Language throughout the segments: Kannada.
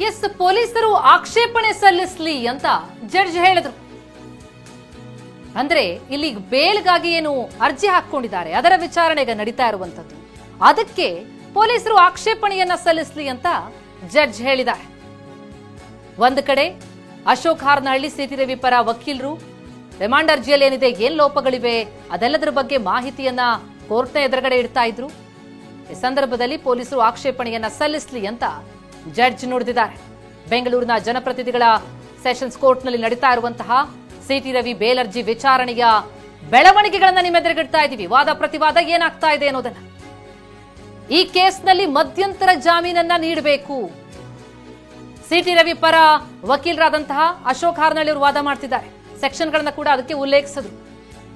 ಎಸ್, ಪೊಲೀಸರು ಆಕ್ಷೇಪಣೆ ಸಲ್ಲಿಸಲಿ ಅಂತ ಜಡ್ಜ್ ಹೇಳಿದ್ರು. ಅಂದ್ರೆ ಇಲ್ಲಿ ಬೇಲ್ಗಾಗಿ ಏನು ಅರ್ಜಿ ಹಾಕೊಂಡಿದ್ದಾರೆ ಅದರ ವಿಚಾರಣೆಗೆ ನಡೀತಾ ಇರುವಂತದ್ದು. ಅದಕ್ಕೆ ಪೊಲೀಸರು ಆಕ್ಷೇಪಣೆಯನ್ನ ಸಲ್ಲಿಸಲಿ ಅಂತ ಜಡ್ಜ್ ಹೇಳಿದ್ದಾರೆ. ಒಂದು ಕಡೆ ಅಶೋಕ್ ಹಾರ್ನಹಳ್ಳಿ ಸಿಟಿ ರವಿ ಪರ ವಕೀಲರು ರಿಮಾಂಡ್ ಅರ್ಜಿಯಲ್ಲಿ ಏನಿದೆ, ಏನ್ ಲೋಪಗಳಿವೆ ಅದೆಲ್ಲದರ ಬಗ್ಗೆ ಮಾಹಿತಿಯನ್ನ ಕೋರ್ಟ್ನ ಎದುರುಗಡೆ ಇಡ್ತಾ ಇದ್ರು. ಈ ಸಂದರ್ಭದಲ್ಲಿ ಪೊಲೀಸರು ಆಕ್ಷೇಪಣೆಯನ್ನ ಸಲ್ಲಿಸಲಿ ಅಂತ ಜಡ್ಜ್ ನುಡಿದಿದ್ದಾರೆ. ಬೆಂಗಳೂರಿನ ಜನಪ್ರತಿನಿಧಿಗಳ ಸೆಷನ್ಸ್ ಕೋರ್ಟ್ನಲ್ಲಿ ನಡೀತಾ ಇರುವಂತಹ ಸಿಟಿ ರವಿ ಬೇಲ್ ಅರ್ಜಿ ವಿಚಾರಣೆಯ ಬೆಳವಣಿಗೆಗಳನ್ನ ನಿಮ್ಮ ಎದುರುಗಿಡ್ತಾ ಇದ್ದೀವಿ. ವಾದ ಪ್ರತಿವಾದ ಏನಾಗ್ತಾ ಇದೆ ಅನ್ನೋದನ್ನ. ಈ ಕೇಸ್ನಲ್ಲಿ ಮಧ್ಯಂತರ ಜಾಮೀನನ್ನ ನೀಡಬೇಕು. ಸಿಟಿ ರವಿ ಪರ ವಕೀಲರಾದಂತಹ ಅಶೋಕ್ ಹಾರ್ನಹಳ್ಳಿ ಅವರು ವಾದ ಮಾಡ್ತಿದ್ದಾರೆ. ಸೆಕ್ಷನ್ಗಳನ್ನ ಕೂಡ ಅದಕ್ಕೆ ಉಲ್ಲೇಖಿಸಿದ್ರು.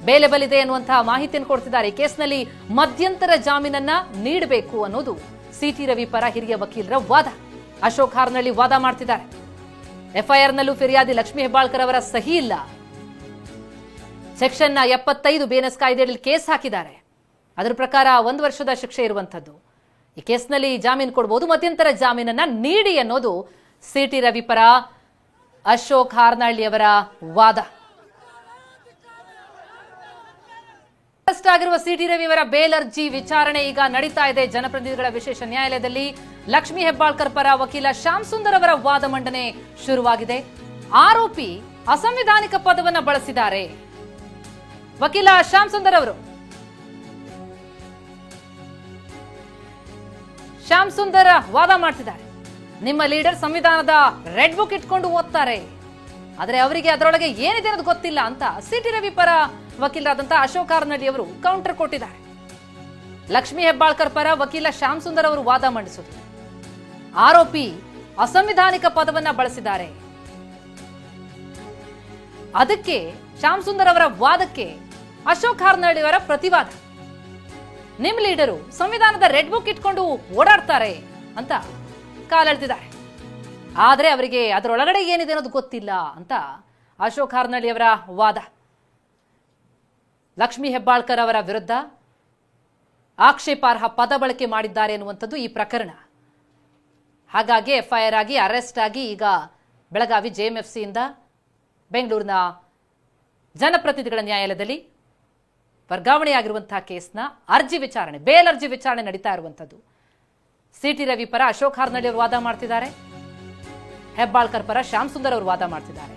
ಬೇಲೆಬಲ್ ಇದೆ ಅನ್ನುವಂತಹ ಮಾಹಿತಿಯನ್ನು ಕೊಡ್ತಿದ್ದಾರೆ. ಈ ಕೇಸ್ನಲ್ಲಿ ಮಧ್ಯಂತರ ಜಾಮೀನನ್ನ ನೀಡಬೇಕು ಅನ್ನೋದು ಸಿಟಿ ರವಿ ಪರ ಹಿರಿಯ ವಕೀಲರ ವಾದ. ಅಶೋಕ್ ಹಾರ್ನಹಳ್ಳಿ ವಾದ ಮಾಡ್ತಿದ್ದಾರೆ. ಎಫ್ಐಆರ್ನಲ್ಲೂ ಫಿರ್ಯಾದಿ ಲಕ್ಷ್ಮೀ ಹೆಬ್ಬಾಳ್ಕರ್ ಅವರ ಸಹಿ ಇಲ್ಲ. ಸೆಕ್ಷನ್ 75 ಬಿಎನ್ಎಸ್ ಕಾಯ್ದೆಯಲ್ಲಿ ಕೇಸ್ ಹಾಕಿದ್ದಾರೆ. ಅದರ ಪ್ರಕಾರ 1 ವರ್ಷದ ಶಿಕ್ಷೆ ಇರುವಂತದ್ದು. ಈ ಕೇಸ್ನಲ್ಲಿ ಜಾಮೀನು ಕೊಡಬಹುದು, ಮಧ್ಯಂತರ ಜಾಮೀನನ್ನ ನೀಡಿ ಅನ್ನೋದು ಸಿಟಿ ರವಿ ಪರ ಅಶೋಕ್ ಹಾರ್ನಹಳ್ಳಿ ಅವರ ವಾದ. ಅರೆಸ್ಟ್ ಆಗಿರುವ ಸಿಟಿ ರವಿ ಅವರ ಬೇಲ್ ಅರ್ಜಿ ವಿಚಾರಣೆ ಈಗ ನಡೀತಾ ಇದೆ ಜನಪ್ರತಿನಿಧಿಗಳ ವಿಶೇಷ ನ್ಯಾಯಾಲಯದಲ್ಲಿ. ಲಕ್ಷ್ಮೀ ಹೆಬ್ಬಾಳ್ಕರ್ ಪರ ವಕೀಲ ಶ್ಯಾಮ್ ಸುಂದರ್ ಅವರ ವಾದ ಮಂಡನೆ ಶುರುವಾಗಿದೆ. ಆರೋಪಿ ಅಸಂವಿಧಾನಿಕ ಪದವನ್ನ ಬಳಸಿದ್ದಾರೆ. ವಕೀಲ ಶ್ಯಾಮ್ ಸುಂದರ್ ಅವರು ಶ್ಯಾಮ್ ಸುಂದರ್ ವಾದ ಮಾಡ್ತಿದ್ದಾರೆ. ನಿಮ್ಮ ಲೀಡರ್ ಸಂವಿಧಾನದ ರೆಡ್ ಬುಕ್ ಇಟ್ಕೊಂಡು ಓದ್ತಾರೆ, ಆದ್ರೆ ಅವರಿಗೆ ಅದರೊಳಗೆ ಏನಿದೆ ಅನ್ನೋದು ಗೊತ್ತಿಲ್ಲ ಅಂತ ಸಿಟಿ ರವಿ ಪರ ವಕೀಲರಾದಂತಹ ಅಶೋಕ್ ಹಾರ್ನಹಳ್ಳಿ ಅವರು ಕೌಂಟರ್ ಕೊಟ್ಟಿದ್ದಾರೆ. ಲಕ್ಷ್ಮೀ ಹೆಬ್ಬಾಳ್ಕರ್ ಪರ ವಕೀಲ ಶ್ಯಾಮ್ ಸುಂದರ್ ಅವರು ವಾದ ಮಂಡಿಸಿದರು. ಆರೋಪಿ ಅಸಂವಿಧಾನಿಕ ಪದವನ್ನ ಬಳಸಿದ್ದಾರೆ. ಅದಕ್ಕೆ ಶ್ಯಾಮ್ ಸುಂದರ್ ಅವರ ವಾದಕ್ಕೆ ಅಶೋಕ್ ಹಾರ್ನಹಳ್ಳಿ ಅವರ ಪ್ರತಿವಾದ. ನಿಮ್ ಲೀಡರು ಸಂವಿಧಾನದ ರೆಡ್ ಬುಕ್ ಇಟ್ಕೊಂಡು ಓಡಾಡ್ತಾರೆ ಅಂತ ಕಾಲೆಳೆದಿದ್ದಾರೆ. ಆದ್ರೆ ಅವರಿಗೆ ಅದರೊಳಗಡೆ ಏನಿದೆ ಅನ್ನೋದು ಗೊತ್ತಿಲ್ಲ ಅಂತ ಅಶೋಕ್ ಹಾರ್ನಹಳ್ಳಿ ಅವರ ವಾದ. ಲಕ್ಷ್ಮೀ ಹೆಬ್ಬಾಳ್ಕರ್ ಅವರ ವಿರುದ್ಧ ಆಕ್ಷೇಪಾರ್ಹ ಪದ ಬಳಕೆ ಮಾಡಿದ್ದಾರೆ ಎನ್ನುವಂಥದ್ದು ಈ ಪ್ರಕರಣ. ಹಾಗಾಗಿ ಎಫ್ಐಆರ್ ಆಗಿ ಅರೆಸ್ಟ್ ಆಗಿ ಈಗ ಬೆಳಗಾವಿ ಜೆಎಂಎಫ್ಸಿಯಿಂದ ಬೆಂಗಳೂರಿನ ಜನಪ್ರತಿನಿಧಿಗಳ ನ್ಯಾಯಾಲಯದಲ್ಲಿ ವರ್ಗಾವಣೆಯಾಗಿರುವಂತಹ ಕೇಸ್ನ ಅರ್ಜಿ ವಿಚಾರಣೆ, ಬೇಲ್ ಅರ್ಜಿ ವಿಚಾರಣೆ ನಡೀತಾ ಇರುವಂಥದ್ದು. ಸಿಟಿ ರವಿ ಪರ ಅಶೋಕ್ ಹಾರ್ನಹಳ್ಳಿ ಅವರು ವಾದ ಮಾಡ್ತಿದ್ದಾರೆ. ಹೆಬ್ಬಾಳ್ಕರ್ ಪರ ಶ್ಯಾಮ್ ಸುಂದರ್ ಅವರು ವಾದ ಮಾಡ್ತಿದ್ದಾರೆ.